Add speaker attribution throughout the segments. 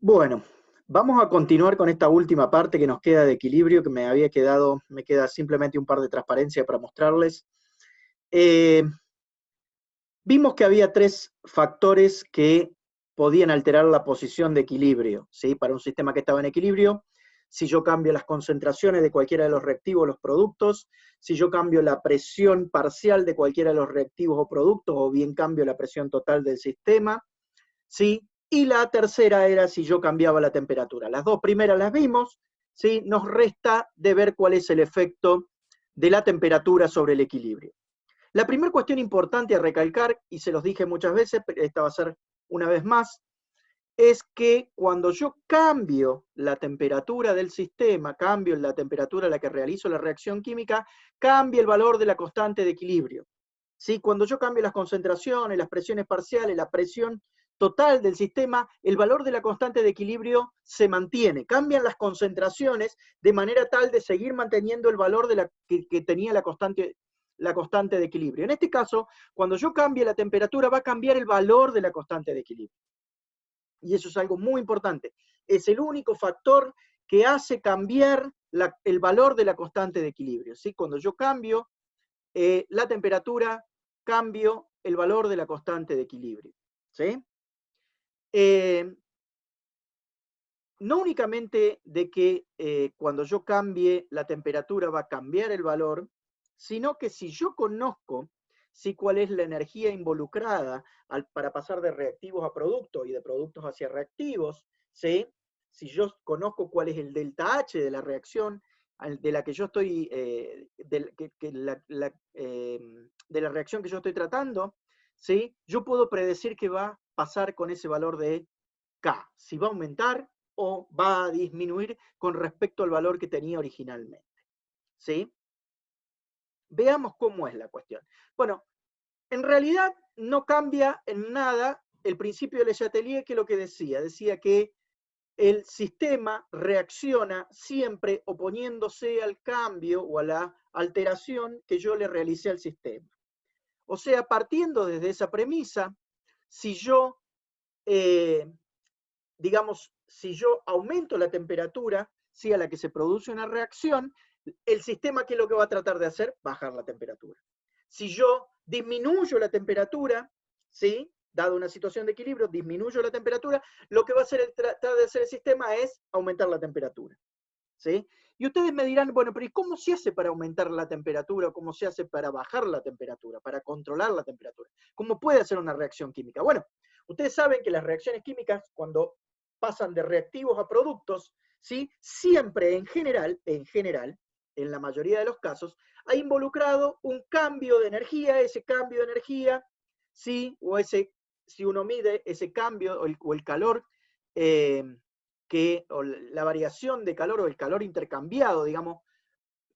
Speaker 1: Bueno, vamos a continuar con esta última parte que nos queda de equilibrio, que me queda simplemente un par de transparencias para mostrarles. Vimos que había tres factores que podían alterar la posición de equilibrio, ¿sí? Para un sistema que estaba en equilibrio, si yo cambio las concentraciones de cualquiera de los reactivos o los productos, si yo cambio la presión parcial de cualquiera de los reactivos o productos, o bien cambio la presión total del sistema, ¿sí? Y la tercera era si yo cambiaba la temperatura. Las dos primeras las vimos, ¿sí? Nos resta de ver cuál es el efecto de la temperatura sobre el equilibrio. La primera cuestión importante a recalcar, y se los dije muchas veces, pero esta va a ser una vez más, es que cuando yo cambio la temperatura del sistema, cambio la temperatura a la que realizo la reacción química, cambia el valor de la constante de equilibrio. ¿Sí? Cuando yo cambio las concentraciones, las presiones parciales, la presión total del sistema, el valor de la constante de equilibrio se mantiene. Cambian las concentraciones de manera tal de seguir manteniendo el valor de que tenía la constante de equilibrio. En este caso, cuando yo cambie la temperatura, va a cambiar el valor de la constante de equilibrio. Y eso es algo muy importante. Es el único factor que hace cambiar el valor de la constante de equilibrio. ¿Sí? Cuando yo cambio la temperatura, cambio el valor de la constante de equilibrio. ¿Sí? No únicamente de que cuando yo cambie la temperatura va a cambiar el valor, sino que si yo conozco cuál es la energía involucrada para pasar de reactivos a productos y de productos hacia reactivos, ¿sí? Si yo conozco cuál es el delta H de la reacción de la que yo estoy, de la reacción que yo estoy tratando, ¿sí? Yo puedo predecir qué va a pasar con ese valor de K, si va a aumentar o va a disminuir con respecto al valor que tenía originalmente. ¿Sí? Veamos cómo es la cuestión. Bueno, en realidad no cambia en nada el principio de Le Chatelier, que es lo que decía. Decía que el sistema reacciona siempre oponiéndose al cambio o a la alteración que yo le realicé al sistema. O sea, partiendo desde esa premisa, si yo digamos, si yo aumento la temperatura, ¿sí? A la que se produce una reacción, el sistema, ¿qué es lo que va a tratar de hacer? Bajar la temperatura. Si yo disminuyo la temperatura, ¿sí? Dado una situación de equilibrio, disminuyo la temperatura, lo que va a hacer tratar de hacer el sistema es aumentar la temperatura. ¿Sí? Y ustedes me dirán, bueno, pero ¿y cómo se hace para aumentar la temperatura? ¿Cómo se hace para bajar la temperatura? Para controlar la temperatura. ¿Cómo puede hacer una reacción química? Bueno, ustedes saben que las reacciones químicas, cuando pasan de reactivos a productos, ¿sí? Siempre en la mayoría de los casos, ha involucrado un cambio de energía, ese cambio de energía, ¿sí? Si uno mide ese cambio o el calor, o la variación de calor o el calor intercambiado, digamos,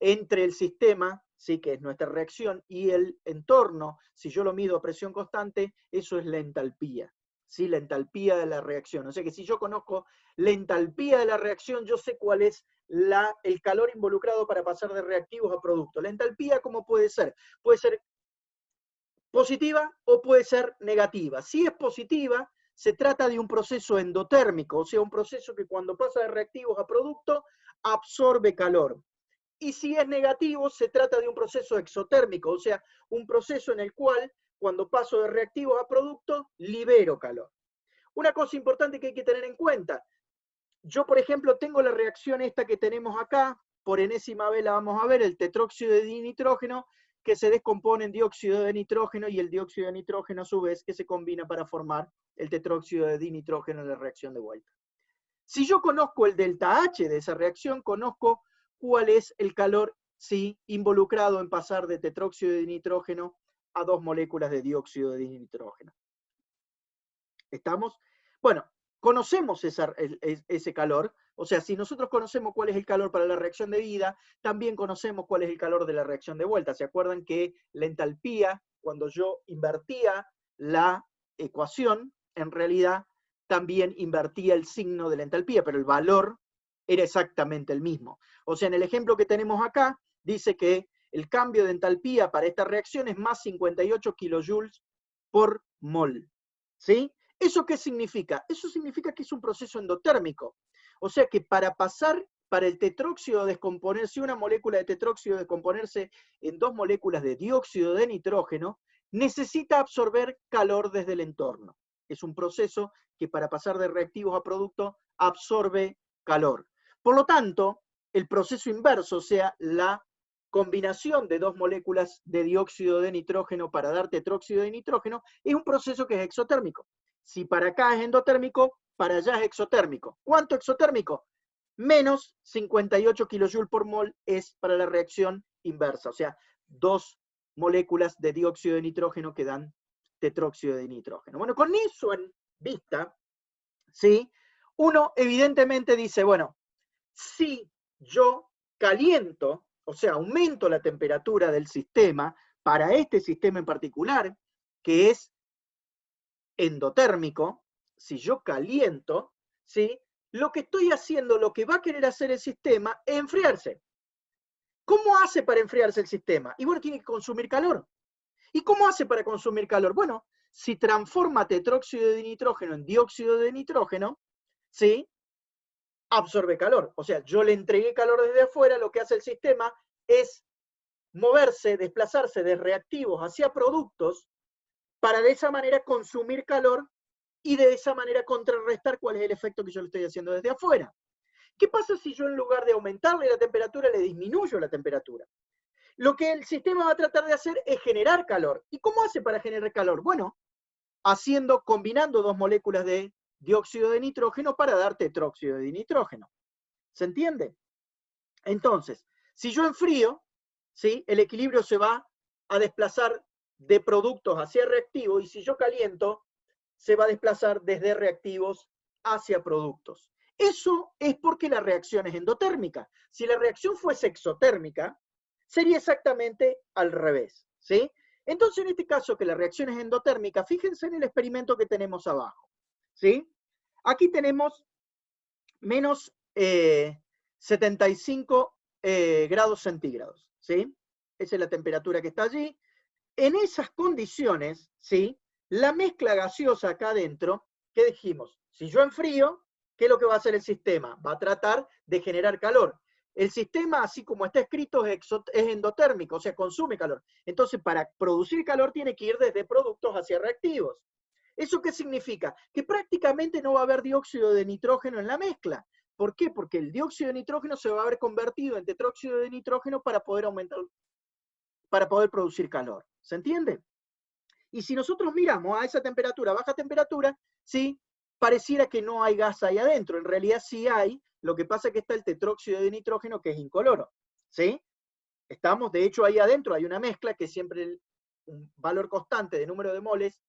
Speaker 1: entre el sistema, ¿sí? Que es nuestra reacción, y el entorno, si yo lo mido a presión constante, eso es la entalpía. ¿Sí? La entalpía de la reacción. O sea que si yo conozco la entalpía de la reacción, yo sé cuál es el calor involucrado para pasar de reactivos a productos. La entalpía, ¿cómo puede ser? Puede ser positiva o puede ser negativa. Si es positiva, se trata de un proceso endotérmico, o sea, un proceso que cuando pasa de reactivos a productos absorbe calor. Y si es negativo, se trata de un proceso exotérmico, o sea, un proceso en el cual, cuando paso de reactivos a productos, libero calor. Una cosa importante que hay que tener en cuenta, yo, por ejemplo, tengo la reacción esta que tenemos acá, por enésima vez la vamos a ver, el tetróxido de dinitrógeno, que se descompone en dióxido de nitrógeno, y el dióxido de nitrógeno a su vez que se combina para formar el tetróxido de dinitrógeno en la reacción de vuelta. Si yo conozco el delta H de esa reacción, conozco cuál es el calor, ¿sí? Involucrado en pasar de tetróxido de nitrógeno a 2 moléculas de dióxido de nitrógeno. ¿Estamos? Bueno, conocemos ese calor, o sea, si nosotros conocemos cuál es el calor para la reacción de ida, también conocemos cuál es el calor de la reacción de vuelta. ¿Se acuerdan que la entalpía, cuando yo invertía la ecuación, en realidad también invertía el signo de la entalpía, pero el valor era exactamente el mismo? O sea, en el ejemplo que tenemos acá, dice que el cambio de entalpía para esta reacción es más 58 kilojoules por mol. ¿Sí? ¿Eso qué significa? Eso significa que es un proceso endotérmico. O sea que para el tetróxido a descomponerse, una molécula de tetróxido a descomponerse en dos moléculas de dióxido de nitrógeno, necesita absorber calor desde el entorno. Es un proceso que para pasar de reactivos a productos absorbe calor. Por lo tanto, el proceso inverso, o sea, la combinación de dos moléculas de dióxido de nitrógeno para dar tetróxido de nitrógeno, es un proceso que es exotérmico. Si para acá es endotérmico, para allá es exotérmico. ¿Cuánto exotérmico? Menos 58 kJ por mol es para la reacción inversa, o sea, dos moléculas de dióxido de nitrógeno que dan tetróxido de nitrógeno. Bueno, con eso en vista, ¿sí? Uno evidentemente dice, bueno, si yo caliento, o sea, aumento la temperatura del sistema, para este sistema en particular, que es endotérmico, si yo caliento, ¿sí? Lo que estoy haciendo, lo que va a querer hacer el sistema es enfriarse. ¿Cómo hace para enfriarse el sistema? Y bueno, tiene que consumir calor. ¿Y cómo hace para consumir calor? Bueno, si transforma tetróxido de nitrógeno en dióxido de nitrógeno, ¿sí? Absorbe calor. O sea, yo le entregué calor desde afuera, lo que hace el sistema es moverse, desplazarse de reactivos hacia productos para de esa manera consumir calor y de esa manera contrarrestar cuál es el efecto que yo le estoy haciendo desde afuera. ¿Qué pasa si yo en lugar de aumentarle la temperatura, le disminuyo la temperatura? Lo que el sistema va a tratar de hacer es generar calor. ¿Y cómo hace para generar calor? Bueno, combinando dos moléculas de dióxido de nitrógeno para dar tetróxido de nitrógeno. ¿Se entiende? Entonces, si yo enfrío, ¿sí? El equilibrio se va a desplazar de productos hacia reactivos, y si yo caliento, se va a desplazar desde reactivos hacia productos. Eso es porque la reacción es endotérmica. Si la reacción fuese exotérmica, sería exactamente al revés, ¿sí? Entonces, en este caso que la reacción es endotérmica, fíjense en el experimento que tenemos abajo, ¿sí? Aquí tenemos menos 75 grados centígrados, ¿sí? Esa es la temperatura que está allí. En esas condiciones, ¿sí? La mezcla gaseosa acá adentro, ¿qué dijimos? Si yo enfrío, ¿qué es lo que va a hacer el sistema? Va a tratar de generar calor. El sistema, así como está escrito, es endotérmico, o sea, consume calor. Entonces, para producir calor tiene que ir desde productos hacia reactivos. ¿Eso qué significa? Que prácticamente no va a haber dióxido de nitrógeno en la mezcla. ¿Por qué? Porque el dióxido de nitrógeno se va a haber convertido en tetróxido de nitrógeno para poder producir calor. ¿Se entiende? Y si nosotros miramos a esa temperatura, baja temperatura, ¿sí? Pareciera que no hay gas ahí adentro. En realidad sí hay, lo que pasa es que está el tetróxido de nitrógeno que es incoloro, ¿sí? Estamos, de hecho, ahí adentro hay una mezcla que es siempre un valor constante de número de moles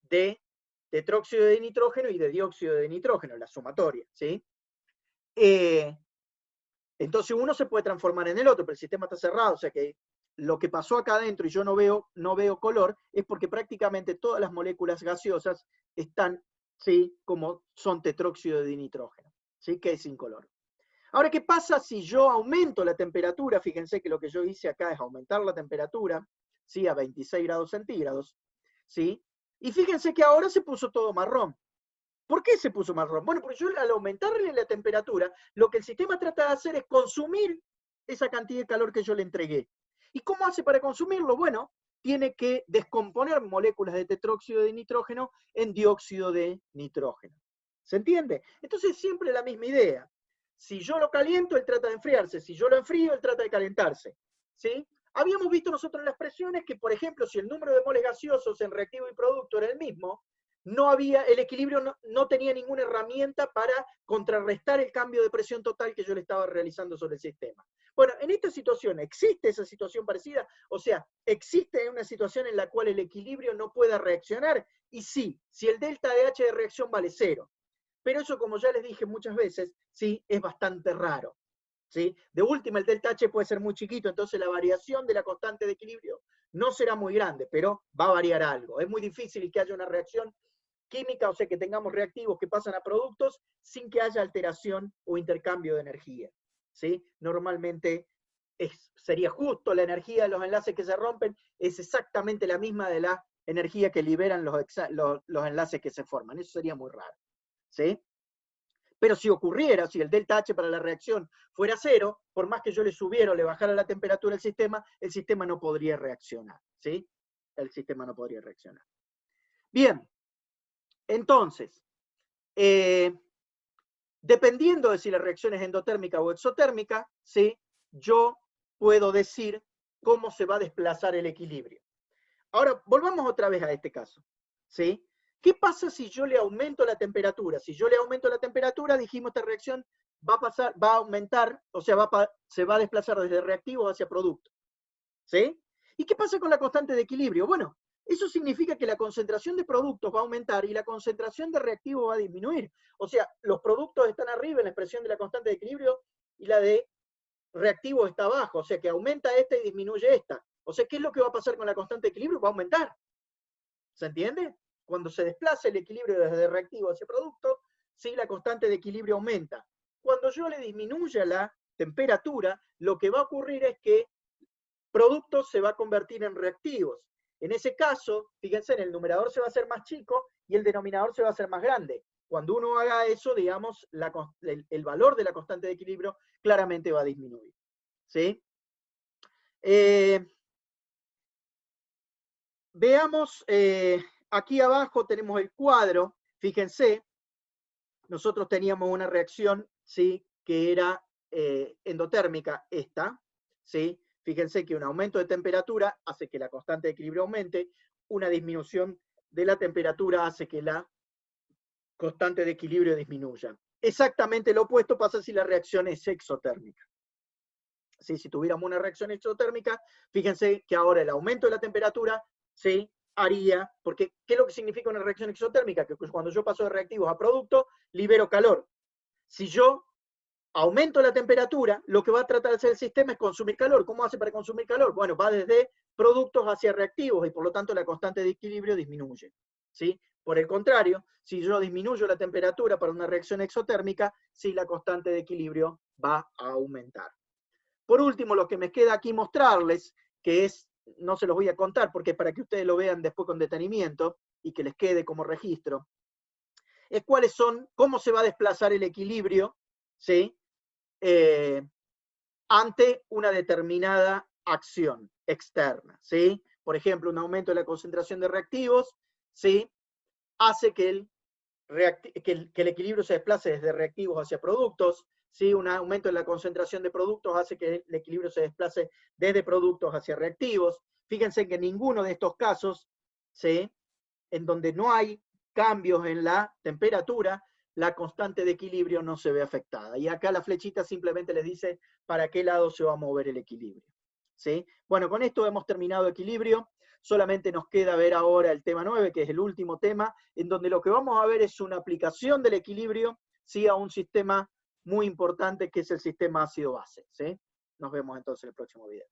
Speaker 1: de tetróxido de nitrógeno y de dióxido de nitrógeno, la sumatoria, ¿sí? Entonces uno se puede transformar en el otro, pero el sistema está cerrado, o sea que lo que pasó acá adentro y yo no veo color, es porque prácticamente todas las moléculas gaseosas están, ¿sí? Como son tetróxido de nitrógeno, ¿sí? Que es incoloro. Ahora, ¿qué pasa si yo aumento la temperatura? Fíjense que lo que yo hice acá es aumentar la temperatura, ¿sí? A 26 grados centígrados, ¿sí? Y fíjense que ahora se puso todo marrón. ¿Por qué se puso marrón? Bueno, porque yo al aumentarle la temperatura, lo que el sistema trata de hacer es consumir esa cantidad de calor que yo le entregué. ¿Y cómo hace para consumirlo? Bueno, tiene que descomponer moléculas de tetróxido de nitrógeno en dióxido de nitrógeno. ¿Se entiende? Entonces siempre la misma idea. Si yo lo caliento, él trata de enfriarse. Si yo lo enfrío, él trata de calentarse. ¿Sí? Habíamos visto nosotros en las presiones que, por ejemplo, si el número de moles gaseosos en reactivo y producto era el mismo, el equilibrio no tenía ninguna herramienta para contrarrestar el cambio de presión total que yo le estaba realizando sobre el sistema. Bueno, en esta situación, ¿existe esa situación parecida? O sea, ¿existe una situación en la cual el equilibrio no pueda reaccionar? Y sí, si el delta de H de reacción vale 0. Pero eso, como ya les dije muchas veces, sí, es bastante raro. ¿Sí? De última, el delta H puede ser muy chiquito, entonces la variación de la constante de equilibrio no será muy grande, pero va a variar algo. Es muy difícil que haya una reacción química, o sea, que tengamos reactivos que pasan a productos sin que haya alteración o intercambio de energía, ¿sí? Normalmente sería justo la energía de los enlaces que se rompen, es exactamente la misma de la energía que liberan los enlaces que se forman. Eso sería muy raro, ¿sí? Pero si ocurriera, si el delta H para la reacción fuera 0, por más que yo le subiera o le bajara la temperatura al sistema, el sistema no podría reaccionar, ¿sí? El sistema no podría reaccionar. Bien, entonces, dependiendo de si la reacción es endotérmica o exotérmica, ¿sí? Yo puedo decir cómo se va a desplazar el equilibrio. Ahora, volvamos otra vez a este caso, ¿sí? ¿Qué pasa si yo le aumento la temperatura? Si yo le aumento la temperatura, dijimos, esta reacción va a aumentar, o sea, se va a desplazar desde reactivos hacia productos, ¿sí? ¿Y qué pasa con la constante de equilibrio? Bueno, eso significa que la concentración de productos va a aumentar y la concentración de reactivos va a disminuir. O sea, los productos están arriba en la expresión de la constante de equilibrio y la de reactivos está abajo. O sea, que aumenta esta y disminuye esta. O sea, ¿qué es lo que va a pasar con la constante de equilibrio? Va a aumentar. ¿Se entiende? Cuando se desplaza el equilibrio desde reactivo hacia producto, sí, la constante de equilibrio aumenta. Cuando yo le disminuya la temperatura, lo que va a ocurrir es que productos se va a convertir en reactivos. En ese caso, fíjense, en el numerador se va a hacer más chico y el denominador se va a hacer más grande. Cuando uno haga eso, digamos, el valor de la constante de equilibrio claramente va a disminuir. ¿Sí? Veamos, aquí abajo tenemos el cuadro. Fíjense, nosotros teníamos una reacción, ¿sí?, que era endotérmica, esta, ¿sí? Fíjense que un aumento de temperatura hace que la constante de equilibrio aumente, una disminución de la temperatura hace que la constante de equilibrio disminuya. Exactamente lo opuesto pasa si la reacción es exotérmica. ¿Sí? Si tuviéramos una reacción exotérmica, fíjense que ahora el aumento de la temperatura, ¿sí?, haría, porque ¿qué es lo que significa una reacción exotérmica? Que cuando yo paso de reactivos a productos, libero calor. Si yo aumento la temperatura, lo que va a tratar de hacer el sistema es consumir calor. ¿Cómo hace para consumir calor? Bueno, va desde productos hacia reactivos y por lo tanto la constante de equilibrio disminuye, ¿sí? Por el contrario, si yo disminuyo la temperatura para una reacción exotérmica, sí, la constante de equilibrio va a aumentar. Por último, lo que me queda aquí mostrarles, que es, no se los voy a contar porque es para que ustedes lo vean después con detenimiento y que les quede como registro, es cómo se va a desplazar el equilibrio, ¿sí?, ante una determinada acción externa, ¿sí? Por ejemplo, un aumento de la concentración de reactivos, ¿sí?, hace que el equilibrio se desplace desde reactivos hacia productos, ¿sí? Un aumento en la concentración de productos hace que el equilibrio se desplace desde productos hacia reactivos. Fíjense que en ninguno de estos casos, ¿sí?, en donde no hay cambios en la temperatura, la constante de equilibrio no se ve afectada. Y acá la flechita simplemente les dice para qué lado se va a mover el equilibrio, ¿sí? Bueno, con esto hemos terminado equilibrio. Solamente nos queda ver ahora el tema 9, que es el último tema, en donde lo que vamos a ver es una aplicación del equilibrio, ¿sí?, a un sistema muy importante que es el sistema ácido-base, ¿sí? Nos vemos entonces en el próximo video.